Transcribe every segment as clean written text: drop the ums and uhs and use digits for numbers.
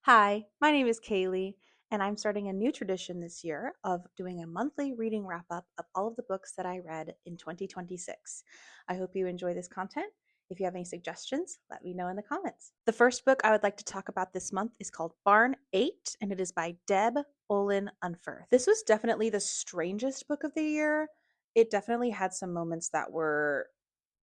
Hi, my name is Kaylee, and I'm starting a new tradition this year of doing a monthly reading wrap up of all of the books that I read in 2026. I hope you enjoy this content. If you have any suggestions, let me know in the comments. The first book I would like to talk about this month is called Barn 8, and it is by Deb Olin Unferth. This was definitely the strangest book of the year. It definitely had some moments that were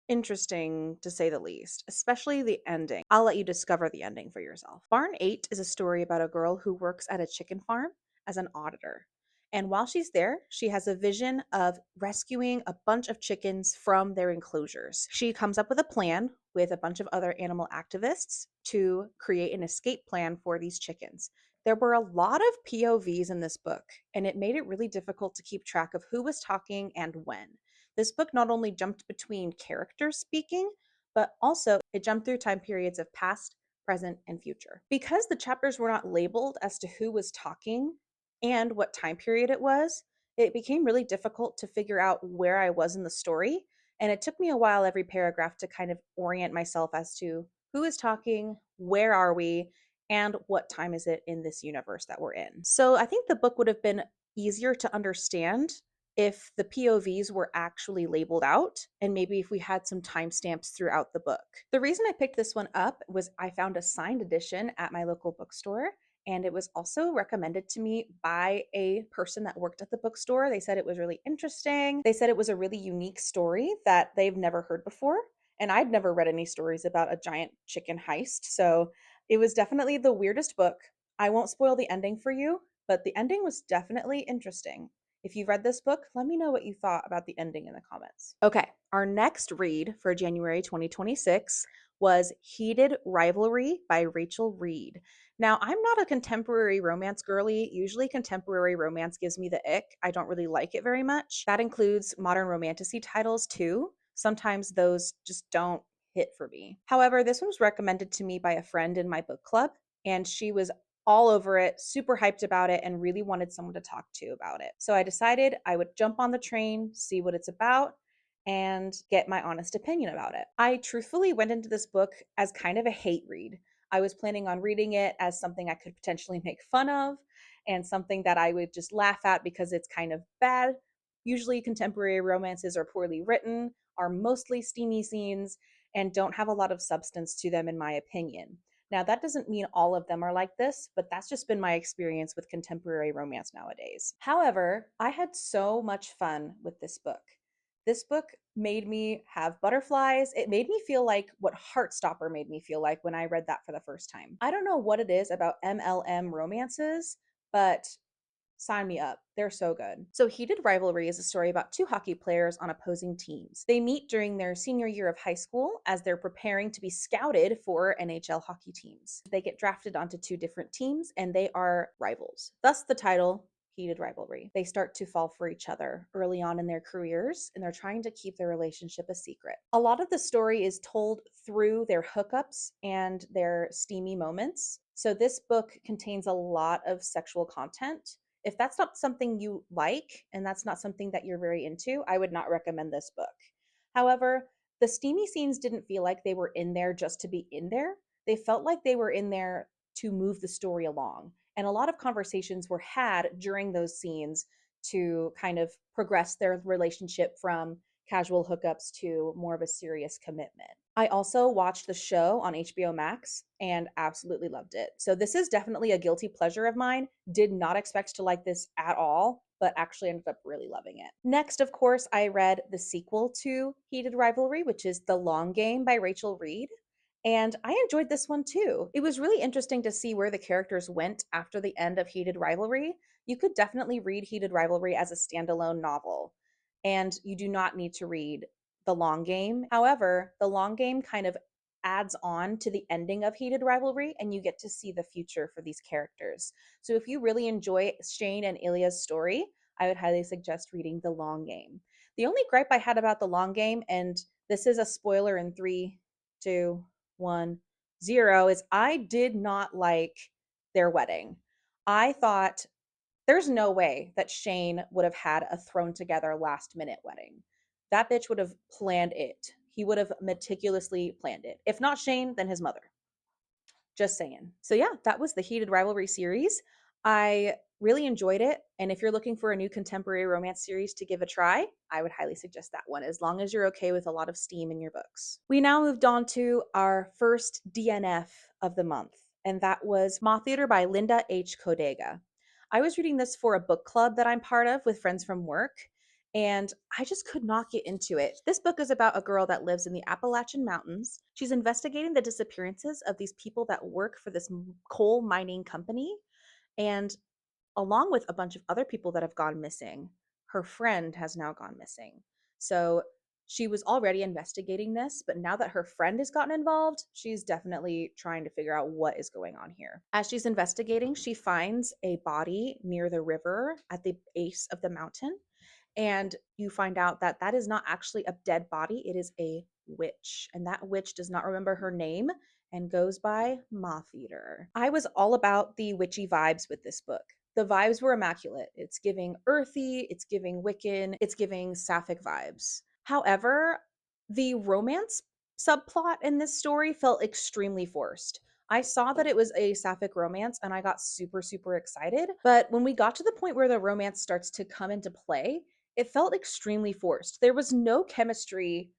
interesting to say the least, especially the ending. I'll let you discover the ending for yourself. Barn 8 is a story about a girl who works at a chicken farm as an auditor. And while she's there, she has a vision of rescuing a bunch of chickens from their enclosures. She comes up with a plan with a bunch of other animal activists to create an escape plan for these chickens. There were a lot of POVs in this book, and it made it really difficult to keep track of who was talking and when. This book not only jumped between characters speaking, but also it jumped through time periods of past, present, and future. Because the chapters were not labeled as to who was talking and what time period it was, it became really difficult to figure out where I was in the story. And it took me a while every paragraph to kind of orient myself as to who is talking, where are we, and what time is it in this universe that we're in. So I think the book would have been easier to understand if the POVs were actually labeled out and maybe if we had some timestamps throughout the book. The reason I picked this one up was I found a signed edition at my local bookstore, and it was also recommended to me by a person that worked at the bookstore. They said it was really interesting. They said it was a really unique story that they've never heard before. And I'd never read any stories about a giant chicken heist. So it was definitely the weirdest book. I won't spoil the ending for you, but the ending was definitely interesting. If you've read this book, let me know what you thought about the ending in the comments. Okay, our next read for January 2026 was Heated Rivalry by Rachel Reed. Now, I'm not a contemporary romance girly. Usually, contemporary romance gives me the ick. I don't really like it very much. That includes modern romantasy titles too. Sometimes those just don't hit for me. However, this one was recommended to me by a friend in my book club, and she was all over it, super hyped about it, and really wanted someone to talk to about it. So I decided I would jump on the train, see what it's about, and get my honest opinion about it. I truthfully went into this book as kind of a hate read. I was planning on reading it as something I could potentially make fun of and something that I would just laugh at because it's kind of bad. Usually, contemporary romances are poorly written, are mostly steamy scenes, and don't have a lot of substance to them, in my opinion. Now, that doesn't mean all of them are like this, but that's just been my experience with contemporary romance nowadays. However, I had so much fun with this book. This book made me have butterflies. It made me feel like what Heartstopper made me feel like when I read that for the first time. I don't know what it is about MLM romances, but sign me up. They're so good. So, Heated Rivalry is a story about two hockey players on opposing teams. They meet during their senior year of high school as they're preparing to be scouted for NHL hockey teams. They get drafted onto two different teams and they are rivals. Thus, the title. Heated rivalry. They start to fall for each other early on in their careers, and they're trying to keep their relationship a secret. A lot of the story is told through their hookups and their steamy moments. So, this book contains a lot of sexual content. If that's not something you like and that's not something that you're very into, I would not recommend this book. However, the steamy scenes didn't feel like they were in there just to be in there. They felt like they were in there to move the story along. And a lot of conversations were had during those scenes to kind of progress their relationship from casual hookups to more of a serious commitment. I also watched the show on HBO Max and absolutely loved it. So this is definitely a guilty pleasure of mine. Did not expect to like this at all, but actually ended up really loving it. Next, of course, I read the sequel to Heated Rivalry, which is The Long Game by Rachel Reed. And I enjoyed this one too. It was really interesting to see where the characters went after the end of Heated Rivalry. You could definitely read Heated Rivalry as a standalone novel, and you do not need to read The Long Game. However, The Long Game kind of adds on to the ending of Heated Rivalry, and you get to see the future for these characters. So if you really enjoy Shane and Ilya's story, I would highly suggest reading The Long Game. The only gripe I had about The Long Game, and this is a spoiler in 3, 2, 1, 0, is I did not like their wedding. I thought there's no way that Shane would have had a thrown together last minute wedding. That bitch would have planned it. He would have meticulously planned it. If not Shane, then his mother. Just saying. So yeah, that was the Heated Rivalry series. I really enjoyed it. And if you're looking for a new contemporary romance series to give a try, I would highly suggest that one, as long as you're okay with a lot of steam in your books. We now moved on to our first DNF of the month, and that was Moth Eater by Linda H. Kodega. I was reading this for a book club that I'm part of with friends from work, and I just could not get into it. This book is about a girl that lives in the Appalachian Mountains. She's investigating the disappearances of these people that work for this coal mining company. And along with a bunch of other people that have gone missing, her friend has now gone missing. So she was already investigating this, but now that her friend has gotten involved, she's definitely trying to figure out what is going on here. As she's investigating, she finds a body near the river at the base of the mountain, and you find out that that is not actually a dead body, it is a witch, and that witch does not remember her name and goes by Moth Eater. I was all about the witchy vibes with this book. The vibes were immaculate. It's giving earthy, it's giving Wiccan, it's giving sapphic vibes. However, the romance subplot in this story felt extremely forced. I saw that it was a sapphic romance and I got super, super excited. But when we got to the point where the romance starts to come into play, it felt extremely forced. There was no chemistry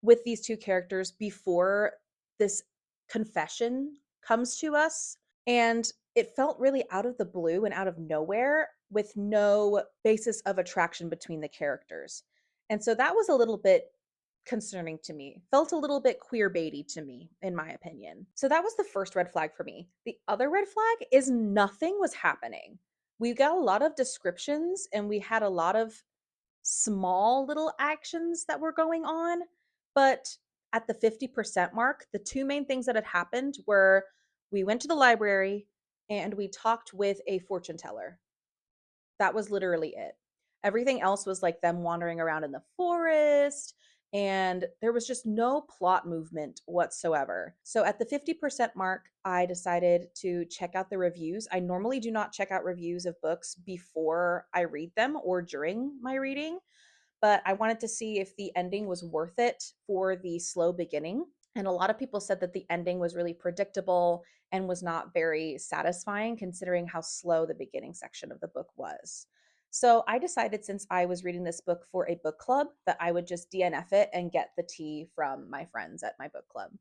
with these two characters before this confession comes to us. And it felt really out of the blue and out of nowhere with no basis of attraction between the characters. And so that was a little bit concerning to me. Felt a little bit queer baity to me, in my opinion. So that was the first red flag for me. The other red flag is nothing was happening. We got a lot of descriptions and we had a lot of small little actions that were going on, but at the 50% mark, the two main things that had happened were we went to the library and we talked with a fortune teller. That was literally it. Everything else was like them wandering around in the forest, and there was just no plot movement whatsoever. So at the 50% mark, I decided to check out the reviews. I normally do not check out reviews of books before I read them or during my reading, but I wanted to see if the ending was worth it for the slow beginning. And a lot of people said that the ending was really predictable and was not very satisfying considering how slow the beginning section of the book was. So I decided, since I was reading this book for a book club, that I would just DNF it and get the tea from my friends at my book club.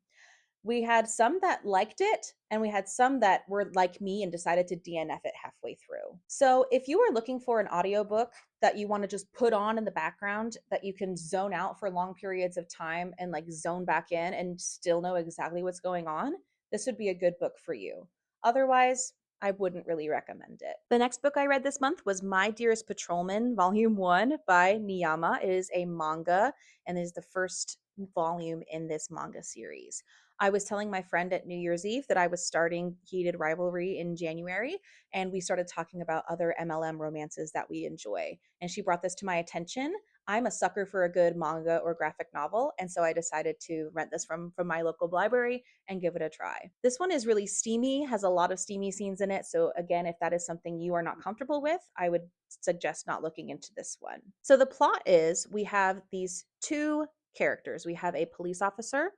We had some that liked it, and we had some that were like me and decided to DNF it halfway through. So if you are looking for an audiobook that you want to just put on in the background, that you can zone out for long periods of time and like zone back in and still know exactly what's going on, this would be a good book for you. Otherwise, I wouldn't really recommend it. The next book I read this month was My Dearest Patrolman, Volume 1 by Niyama. It is a manga and is the first volume in this manga series. I was telling my friend at New Year's Eve that I was starting Heated Rivalry in January, and we started talking about other MLM romances that we enjoy. And she brought this to my attention. I'm a sucker for a good manga or graphic novel, and so I decided to rent this from my local library and give it a try. This one is really steamy, has a lot of steamy scenes in it. So again, if that is something you are not comfortable with, I would suggest not looking into this one. So the plot is we have these two characters. We have a police officer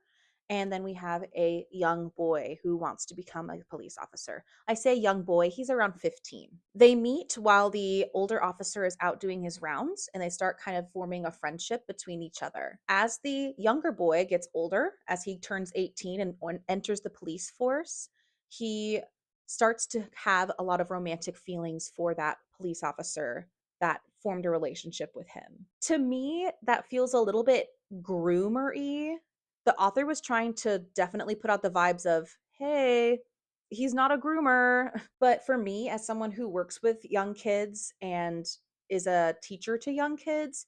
and then we have a young boy who wants to become a police officer. I say young boy, he's around 15. They meet while the older officer is out doing his rounds, and they start kind of forming a friendship between each other. As the younger boy gets older, as he turns 18 and enters the police force, he starts to have a lot of romantic feelings for that police officer that formed a relationship with him. To me, that feels a little bit groomer-y. The author was trying to definitely put out the vibes of, hey, he's not a groomer. But for me, as someone who works with young kids and is a teacher to young kids,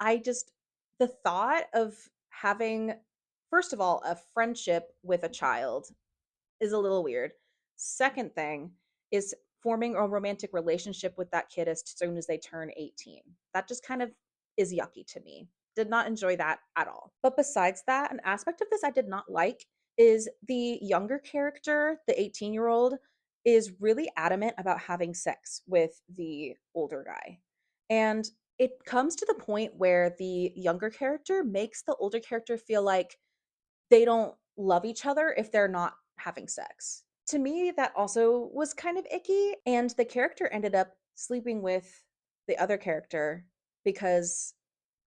the thought of having, first of all, a friendship with a child is a little weird. Second thing is forming a romantic relationship with that kid as soon as they turn 18. That just kind of is yucky to me. Did not enjoy that at all. But besides that, an aspect of this I did not like is the younger character, the 18-year-old, is really adamant about having sex with the older guy. And it comes to the point where the younger character makes the older character feel like they don't love each other if they're not having sex. To me, that also was kind of icky. And the character ended up sleeping with the other character because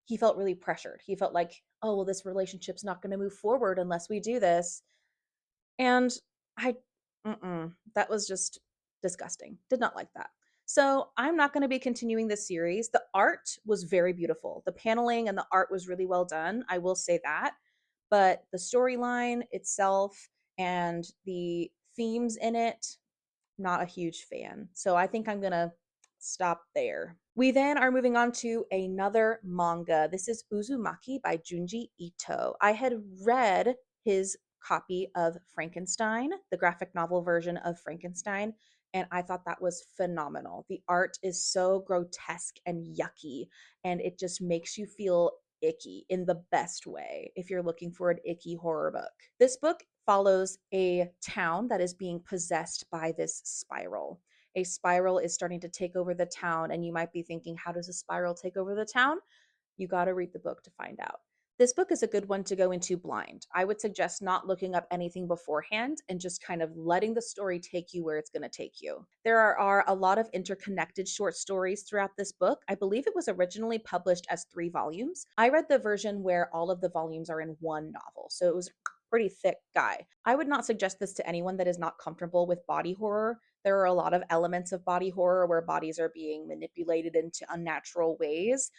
he felt really pressured. He felt like, oh, well, this relationship's not going to move forward unless we do this. And I, that was just disgusting. Did not like that. So I'm not going to be continuing this series. The art was very beautiful. The paneling and the art was really well done. I will say that. But the storyline itself and the themes in it, not a huge fan. So I think I'm going to stop there. We then are moving on to another manga. This is Uzumaki by Junji Ito. I had read his copy of Frankenstein, the graphic novel version of Frankenstein, and I thought that was phenomenal. The art is so grotesque and yucky, and it just makes you feel icky in the best way if you're looking for an icky horror book. This book follows a town that is being possessed by this spiral. A spiral is starting to take over the town, and you might be thinking, how does a spiral take over the town? You got to read the book to find out. This book is a good one to go into blind. I would suggest not looking up anything beforehand and just kind of letting the story take you where it's going to take you. There are a lot of interconnected short stories throughout this book. I believe it was originally published as 3 volumes. I read the version where all of the volumes are in one novel, so it was pretty thick guy. I would not suggest this to anyone that is not comfortable with body horror. There are a lot of elements of body horror where bodies are being manipulated into unnatural ways.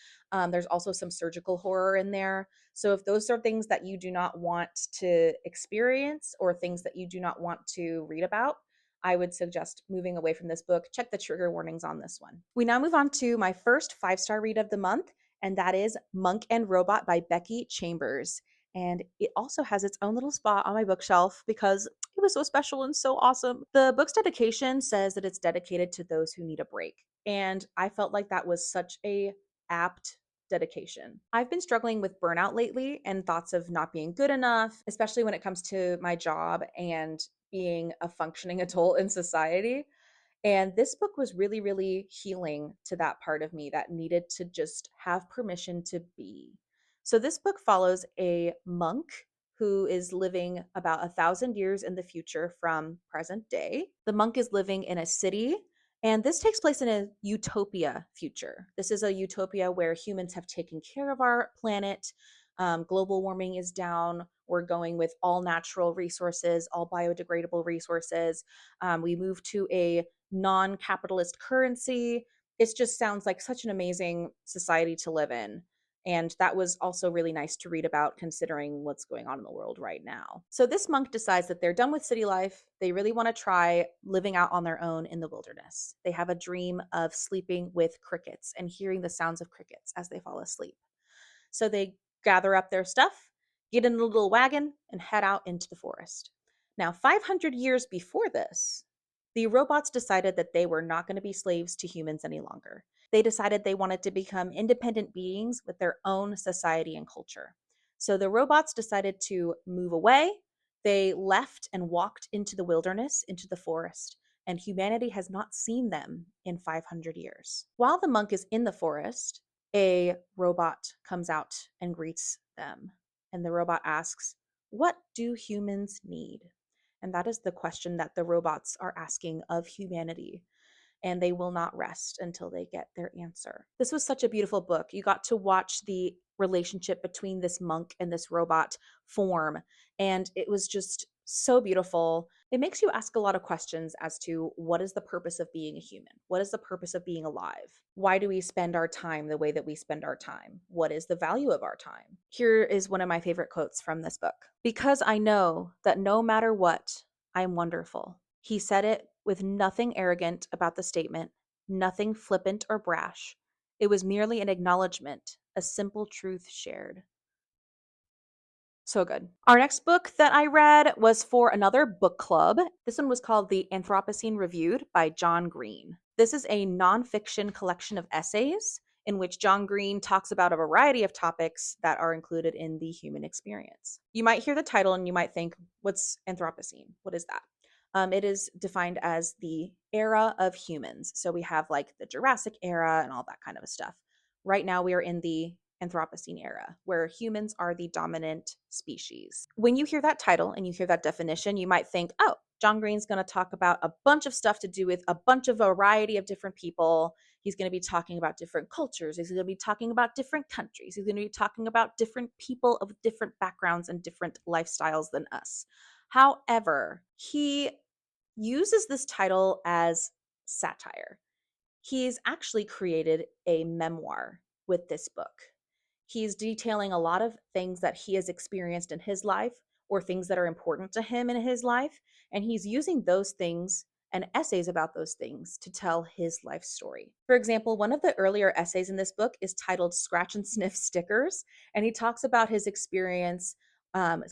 There's also some surgical horror in there. So if those are things that you do not want to experience or things that you do not want to read about, I would suggest moving away from this book. Check the trigger warnings on this one. We now move on to my first 5-star read of the month, and that is Monk and Robot by Becky Chambers. And it also has its own little spot on my bookshelf because it was so special and so awesome. The book's dedication says that it's dedicated to those who need a break. And I felt like that was such a apt dedication. I've been struggling with burnout lately and thoughts of not being good enough, especially when it comes to my job and being a functioning adult in society. And this book was really, really healing to that part of me that needed to just have permission to be. So, this book follows a monk who is living about 1,000 years in the future from present day. The monk is living in a city, and this takes place in a utopia future. This is a utopia where humans have taken care of our planet. Global warming is down. We're going with all natural resources, all biodegradable resources. We move to a non capitalist currency. It just sounds like such an amazing society to live in. And that was also really nice to read about considering what's going on in the world right now. So, this monk decides that they're done with city life. They really want to try living out on their own in the wilderness. They have a dream of sleeping with crickets and hearing the sounds of crickets as they fall asleep. So, they gather up their stuff, get in a little wagon, and head out into the forest. Now, 500 years before this, the robots decided that they were not going to be slaves to humans any longer. They decided they wanted to become independent beings with their own society and culture. So the robots decided to move away. They left and walked into the wilderness, into the forest, and humanity has not seen them in 500 years. While the monk is in the forest, a robot comes out and greets them. And the robot asks, "What do humans need?" And that is the question that the robots are asking of humanity. And they will not rest until they get their answer. This was such a beautiful book. You got to watch the relationship between this monk and this robot form. And it was just so beautiful. It makes you ask a lot of questions as to what is the purpose of being a human? What is the purpose of being alive? Why do we spend our time the way that we spend our time? What is the value of our time? Here is one of my favorite quotes from this book. "Because I know that no matter what, I am wonderful." He said it with nothing arrogant about the statement, nothing flippant or brash. It was merely an acknowledgement, a simple truth shared. So good. Our next book that I read was for another book club. This one was called The Anthropocene Reviewed by John Green. This is a nonfiction collection of essays in which John Green talks about a variety of topics that are included in the human experience. You might hear the title and you might think, what's Anthropocene? What is that? It is defined as the era of humans. So we have like the Jurassic era and all that kind of stuff. Right now, we are in the Anthropocene era, where humans are the dominant species. When you hear that title and you hear that definition, you might think, oh, John Green's going to talk about a bunch of stuff to do with a bunch of variety of different people. He's going to be talking about different cultures. He's going to be talking about different countries. He's going to be talking about different people of different backgrounds and different lifestyles than us. However, he uses this title as satire. He's actually created a memoir with this book. He's detailing a lot of things that he has experienced in his life or things that are important to him in his life. And he's using those things and essays about those things to tell his life story. For example, one of the earlier essays in this book is titled Scratch and Sniff Stickers. And he talks about his experience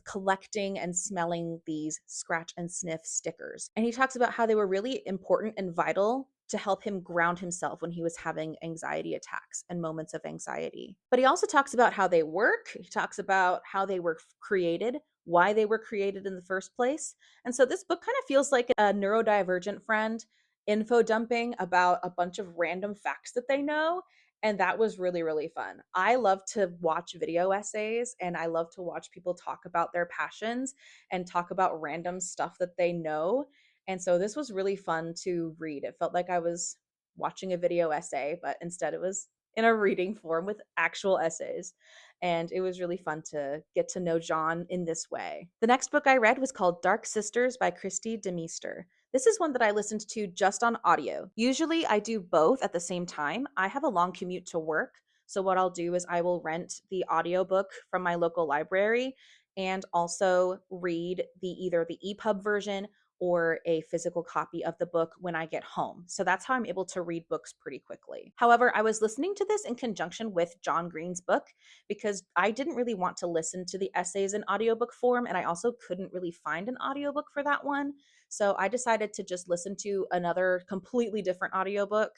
collecting and smelling these scratch and sniff stickers. And he talks about how they were really important and vital to help him ground himself when he was having anxiety attacks and moments of anxiety. But he also talks about how they work. He talks about how they were created, why they were created in the first place. And so this book kind of feels like a neurodivergent friend info dumping about a bunch of random facts that they know. And that was really, really fun. I love to watch video essays and I love to watch people talk about their passions and talk about random stuff that they know. And so this was really fun to read. It felt like I was watching a video essay, but instead it was in a reading form with actual essays. And it was really fun to get to know John in this way. The next book I read was called Dark Sisters by Christy DeMeester. This is one that I listened to just on audio. Usually I do both at the same time. I have a long commute to work. So what I'll do is I will rent the audiobook from my local library and also read either the EPUB version or a physical copy of the book when I get home. So that's how I'm able to read books pretty quickly. However, I was listening to this in conjunction with John Green's book because I didn't really want to listen to the essays in audiobook form, and I also couldn't really find an audiobook for that one. So I decided to just listen to another completely different audiobook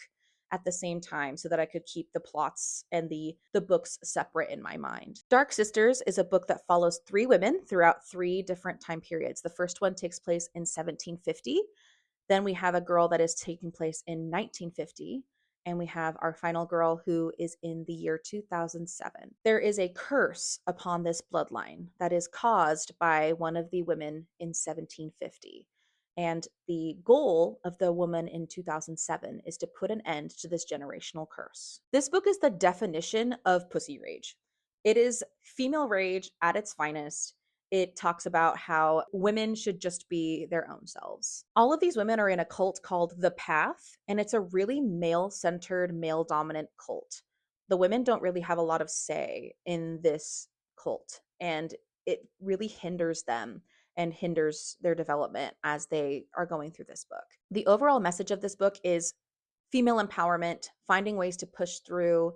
at the same time so that I could keep the plots and the books separate in my mind. Dark Sisters is a book that follows three women throughout three different time periods. The first one takes place in 1750. Then we have a girl that is taking place in 1950. And we have our final girl who is in the year 2007. There is a curse upon this bloodline that is caused by one of the women in 1750. And the goal of the woman in 2007 is to put an end to this generational curse. This book is the definition of pussy rage. It is female rage at its finest. It talks about how women should just be their own selves. All of these women are in a cult called The Path, and it's a really male centered, male dominant cult. The women don't really have a lot of say in this cult, and it really hinders them and hinders their development as they are going through this book. The overall message of this book is female empowerment, finding ways to push through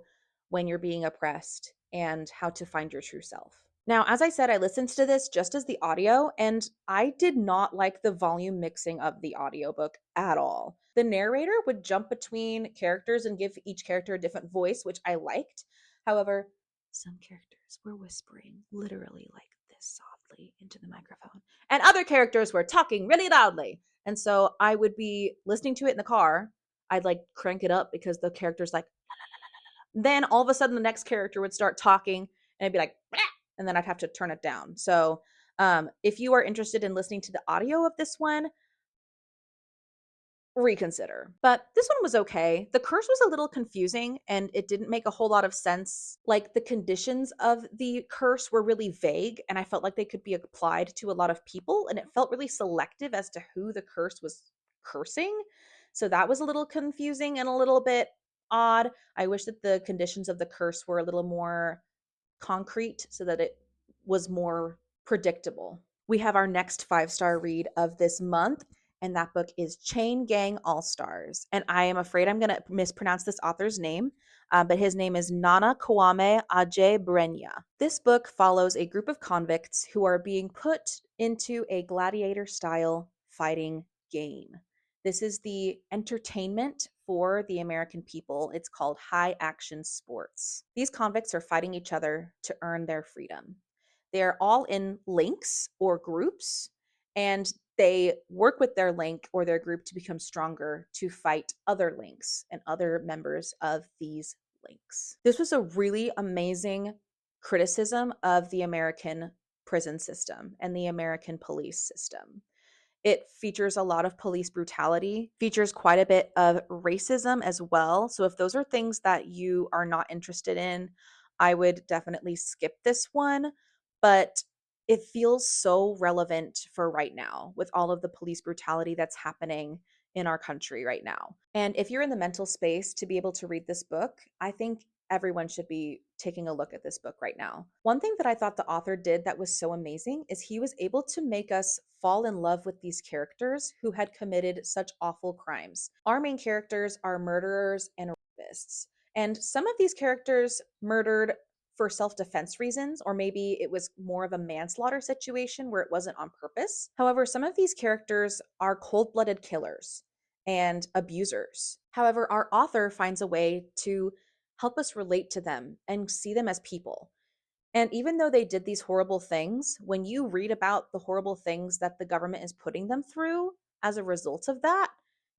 when you're being oppressed, and how to find your true self. Now, as I said, I listened to this just as the audio, and I did not like the volume mixing of the audiobook at all. The narrator would jump between characters and give each character a different voice, which I liked. However, some characters were whispering literally like this softly into the microphone, and other characters were talking really loudly. And so I would be listening to it in the car. I'd like crank it up because the character's like, then all of a sudden the next character would start talking and I'd be like, "Blah," and then I'd have to turn it down. So if you are interested in listening to the audio of this one, reconsider. But this one was okay. The curse was a little confusing and it didn't make a whole lot of sense. Like the conditions of the curse were really vague and I felt like they could be applied to a lot of people and it felt really selective as to who the curse was cursing. So that was a little confusing and a little bit odd. I wish that the conditions of the curse were a little more concrete so that it was more predictable. We have our next 5-star read of this month, and that book is Chain Gang All Stars. And I am afraid I'm going to mispronounce this author's name, but his name is Nana Kwame Adjei-Brenyah. This book follows a group of convicts who are being put into a gladiator style fighting game. This is the entertainment for the American people. It's called high action sports. These convicts are fighting each other to earn their freedom. They're all in links or groups, and they work with their link or their group to become stronger to fight other links and other members of these links. This was a really amazing criticism of the American prison system and the American police system. It features a lot of police brutality, features quite a bit of racism as well. So if those are things that you are not interested in, I would definitely skip this one. But it feels so relevant for right now with all of the police brutality that's happening in our country right now. And if you're in the mental space to be able to read this book, I think everyone should be taking a look at this book right now. One thing that I thought the author did that was so amazing is he was able to make us fall in love with these characters who had committed such awful crimes. Our main characters are murderers and rapists. And some of these characters murdered for self defense reasons, or maybe it was more of a manslaughter situation where it wasn't on purpose. However, some of these characters are cold blooded killers and abusers. However, our author finds a way to help us relate to them and see them as people. And even though they did these horrible things, when you read about the horrible things that the government is putting them through as a result of that,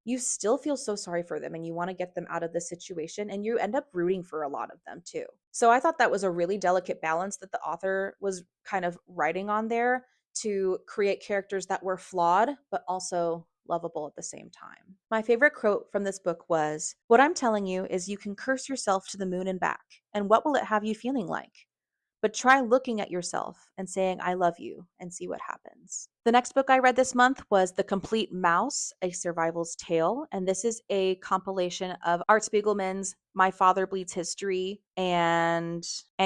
you still feel so sorry for them and you want to get them out of the situation and you end up rooting for a lot of them too. So I thought that was a really delicate balance that the author was kind of writing on there to create characters that were flawed but also lovable at the same time. My favorite quote from this book was, "What I'm telling you is you can curse yourself to the moon and back, and what will it have you feeling like? But try looking at yourself and saying, I love you, and see what happens." The next book I read this month was The Complete Mouse, A Survival's Tale. And this is a compilation of Art Spiegelman's My Father Bleeds History and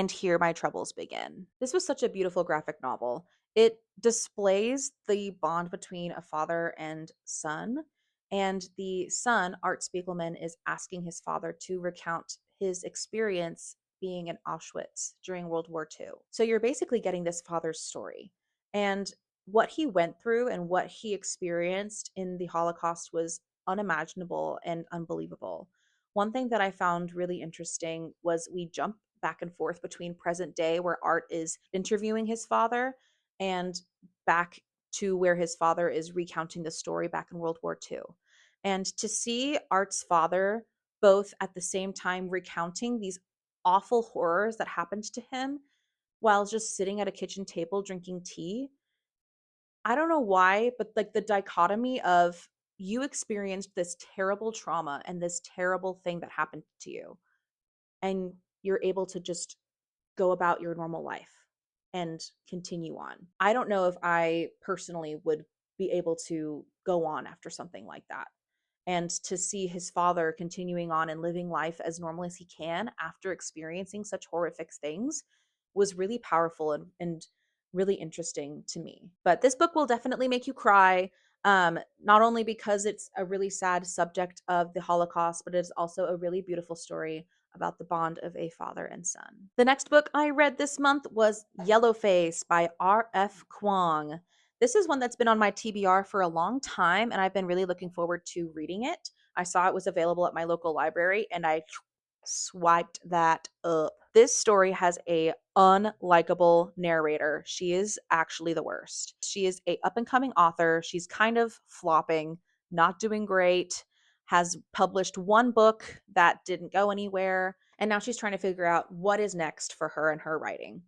Here My Troubles Begin. This was such a beautiful graphic novel. It displays the bond between a father and son. And the son, Art Spiegelman, is asking his father to recount his experience being in Auschwitz during World War II. So you're basically getting this father's story. And what he went through and what he experienced in the Holocaust was unimaginable and unbelievable. One thing that I found really interesting was we jump back and forth between present day, where Art is interviewing his father, and back to where his father is recounting the story back in World War II. And to see Art's father both at the same time recounting these awful horrors that happened to him while just sitting at a kitchen table drinking tea. I don't know why, but like the dichotomy of you experienced this terrible trauma and this terrible thing that happened to you, and you're able to just go about your normal life and continue on. I don't know if I personally would be able to go on after something like that. And to see his father continuing on and living life as normal as he can after experiencing such horrific things was really powerful and really interesting to me. But this book will definitely make you cry, not only because it's a really sad subject of the Holocaust, but it's also a really beautiful story about the bond of a father and son. The next book I read this month was Yellowface by R.F. Kuang. This is one that's been on my TBR for a long time, and I've been really looking forward to reading it. I saw it was available at my local library, and I swiped that up. This story has a unlikable narrator. She is actually the worst. She is a up and coming author. She's kind of flopping, not doing great, has published one book that didn't go anywhere, and now she's trying to figure out what is next for her and her writing.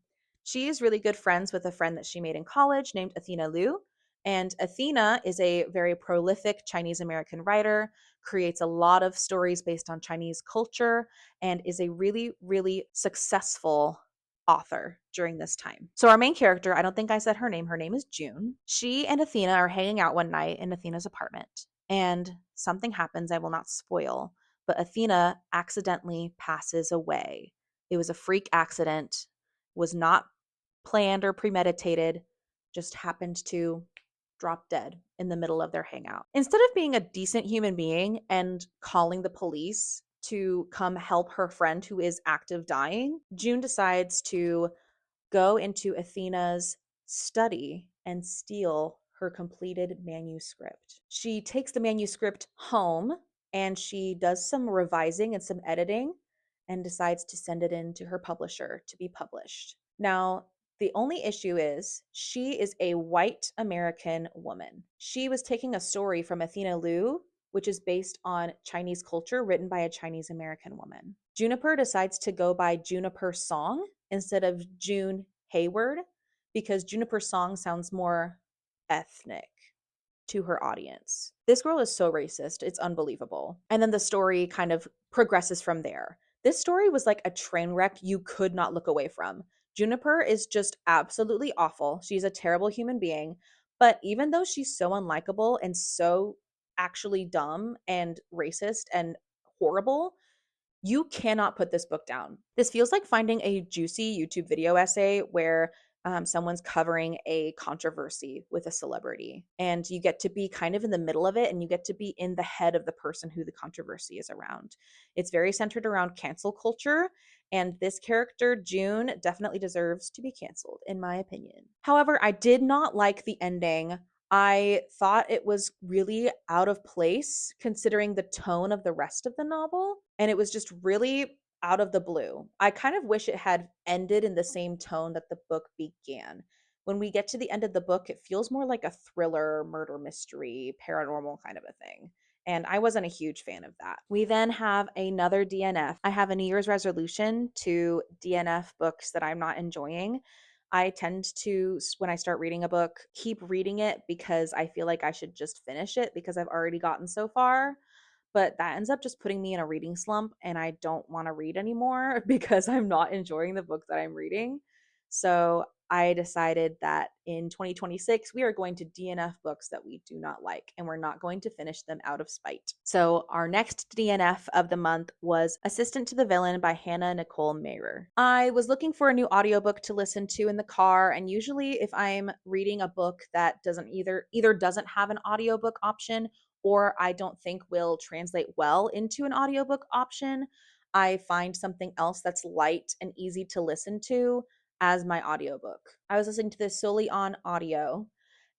She is really good friends with a friend that she made in college named Athena Liu. And Athena is a very prolific Chinese American writer, creates a lot of stories based on Chinese culture, and is a really, really successful author during this time. So, our main character, I don't think I said her name. Her name is June. She and Athena are hanging out one night in Athena's apartment, and something happens I will not spoil, but Athena accidentally passes away. It was a freak accident, was not planned or premeditated, just happened to drop dead in the middle of their hangout. Instead of being a decent human being and calling the police to come help her friend who is active dying, June decides to go into Athena's study and steal her completed manuscript. She takes the manuscript home and she does some revising and some editing and decides to send it in to her publisher to be published. Now, the only issue is she is a white American woman. She was taking a story from Athena Liu, which is based on Chinese culture, written by a Chinese American woman. Juniper decides to go by Juniper Song instead of June Hayward because Juniper Song sounds more ethnic to her audience. This girl is so racist. It's unbelievable. And then the story kind of progresses from there. This story was like a train wreck you could not look away from. Juniper is just absolutely awful. She's a terrible human being. But even though she's so unlikable and so actually dumb and racist and horrible, you cannot put this book down. This feels like finding a juicy YouTube video essay where someone's covering a controversy with a celebrity, and you get to be kind of in the middle of it, and you get to be in the head of the person who the controversy is around. It's very centered around cancel culture, and this character, June, definitely deserves to be canceled, in my opinion. However, I did not like the ending. I thought it was really out of place considering the tone of the rest of the novel, and it was just really out of the blue. I kind of wish it had ended in the same tone that the book began. When we get to the end of the book, it feels more like a thriller, murder mystery, paranormal kind of a thing. And I wasn't a huge fan of that. We then have another DNF. I have a New Year's resolution to DNF books that I'm not enjoying. I tend to, when I start reading a book, keep reading it because I feel like I should just finish it because I've already gotten so far. But that ends up just putting me in a reading slump, and I don't want to read anymore because I'm not enjoying the book that I'm reading. So I decided that in 2026, we are going to DNF books that we do not like, and we're not going to finish them out of spite. So our next DNF of the month was Assistant to the Villain by Hannah Nicole Mehrer. I was looking for a new audiobook to listen to in the car, and usually if I'm reading a book that doesn't either doesn't have an audiobook option or I don't think will translate well into an audiobook option, I find something else that's light and easy to listen to as my audiobook. I was listening to this solely on audio,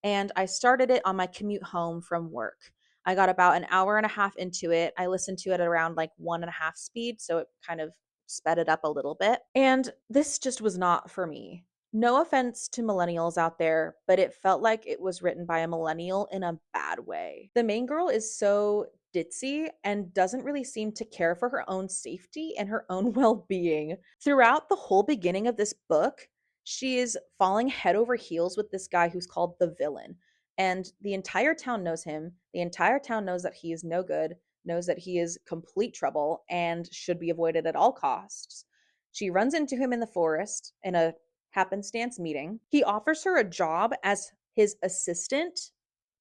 and I started it on my commute home from work. I got about an hour and a half into it. I listened to it at around like 1.5 speed, so it kind of sped it up a little bit. And this just was not for me. No offense to millennials out there, but it felt like it was written by a millennial in a bad way. The main girl is so ditzy and doesn't really seem to care for her own safety and her own well being. Throughout the whole beginning of this book, she is falling head over heels with this guy who's called the villain. And the entire town knows him. The entire town knows that he is no good, knows that he is complete trouble and should be avoided at all costs. She runs into him in the forest in a happenstance meeting. He offers her a job as his assistant,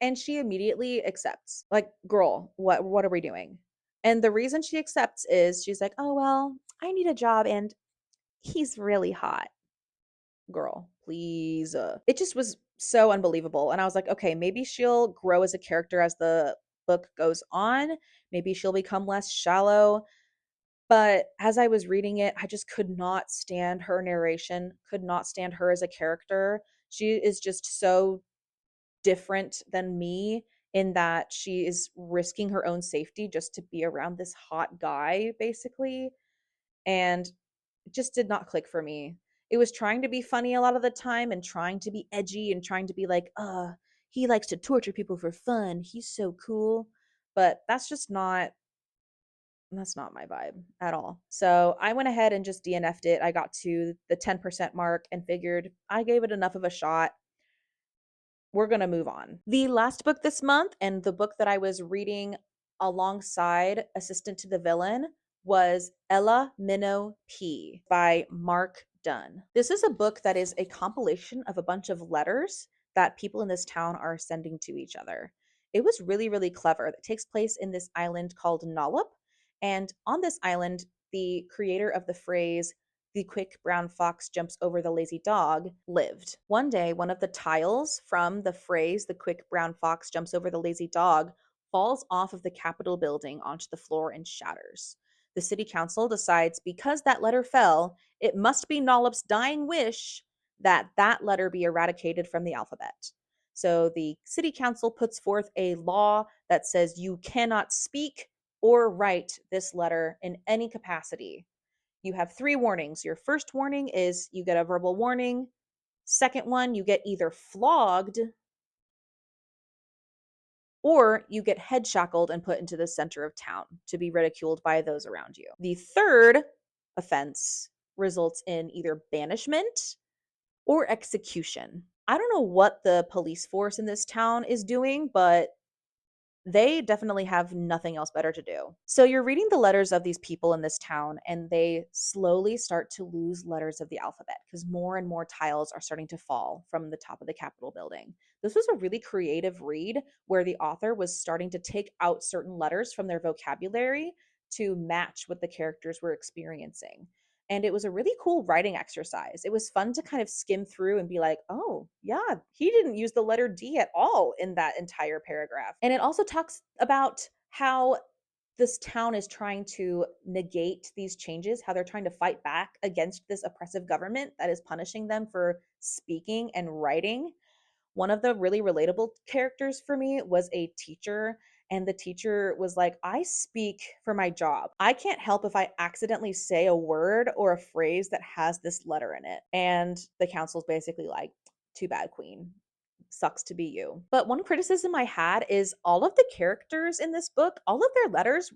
and she immediately accepts. Like, girl, what are we doing? And the reason she accepts is she's like, "Oh well, I need a job and he's really hot." Girl, please. It just was so unbelievable. And I was like, okay, maybe she'll grow as a character as the book goes on. Maybe she'll become less shallow. But as I was reading it, I just could not stand her narration, could not stand her as a character. She is just so different than me in that she is risking her own safety just to be around this hot guy, basically. And it just did not click for me. It was trying to be funny a lot of the time and trying to be edgy and trying to be like, he likes to torture people for fun. He's so cool. But that's not my vibe at all. So I went ahead and just DNF'd it. I got to the 10% mark and figured I gave it enough of a shot. We're going to move on. The last book this month, and the book that I was reading alongside Assistant to the Villain, was Ella Minnow P by Mark Dunn. This is a book that is a compilation of a bunch of letters that people in this town are sending to each other. It was really, really clever. It takes place in this island called Nollop. And on this island, the creator of the phrase, "the quick brown fox jumps over the lazy dog," lived. One day, one of the tiles from the phrase, "the quick brown fox jumps over the lazy dog," falls off of the Capitol building onto the floor and shatters. The city council decides because that letter fell, it must be Nollop's dying wish that that letter be eradicated from the alphabet. So the city council puts forth a law that says you cannot speak or write this letter in any capacity. You have 3 warnings. Your first warning is you get a verbal warning. Second one, you get either flogged or you get head shackled and put into the center of town to be ridiculed by those around you. The third offense results in either banishment or execution. I don't know what the police force in this town is doing, but they definitely have nothing else better to do. So you're reading the letters of these people in this town, and they slowly start to lose letters of the alphabet because more and more tiles are starting to fall from the top of the Capitol building. This was a really creative read where the author was starting to take out certain letters from their vocabulary to match what the characters were experiencing. And it was a really cool writing exercise. It was fun to kind of skim through and be like, oh, yeah, he didn't use the letter D at all in that entire paragraph. And it also talks about how this town is trying to negate these changes, how they're trying to fight back against this oppressive government that is punishing them for speaking and writing. One of the really relatable characters for me was a teacher, and the teacher was like, I speak for my job. I can't help if I accidentally say a word or a phrase that has this letter in it. And the council's basically like, too bad, queen. Sucks to be you. But one criticism I had is all of the characters in this book, all of their letters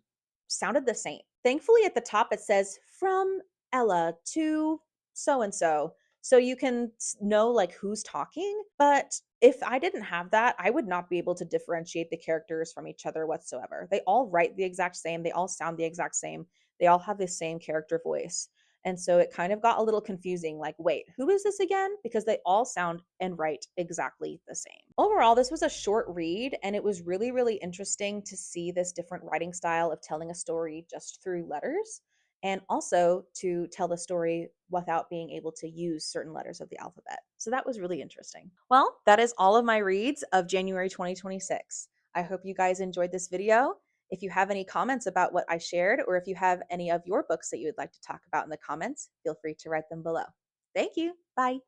sounded the same. Thankfully, at the top it says from Ella to so and so, so you can know like who's talking. But if I didn't have that, I would not be able to differentiate the characters from each other whatsoever. They all write the exact same, they all sound the exact same, they all have the same character voice. And so it kind of got a little confusing like, wait, who is this again? Because they all sound and write exactly the same. Overall, this was a short read, and it was really, really interesting to see this different writing style of telling a story just through letters, and also to tell the story without being able to use certain letters of the alphabet. So that was really interesting. Well, that is all of my reads of January 2026. I hope you guys enjoyed this video. If you have any comments about what I shared, or if you have any of your books that you would like to talk about in the comments, feel free to write them below. Thank you. Bye.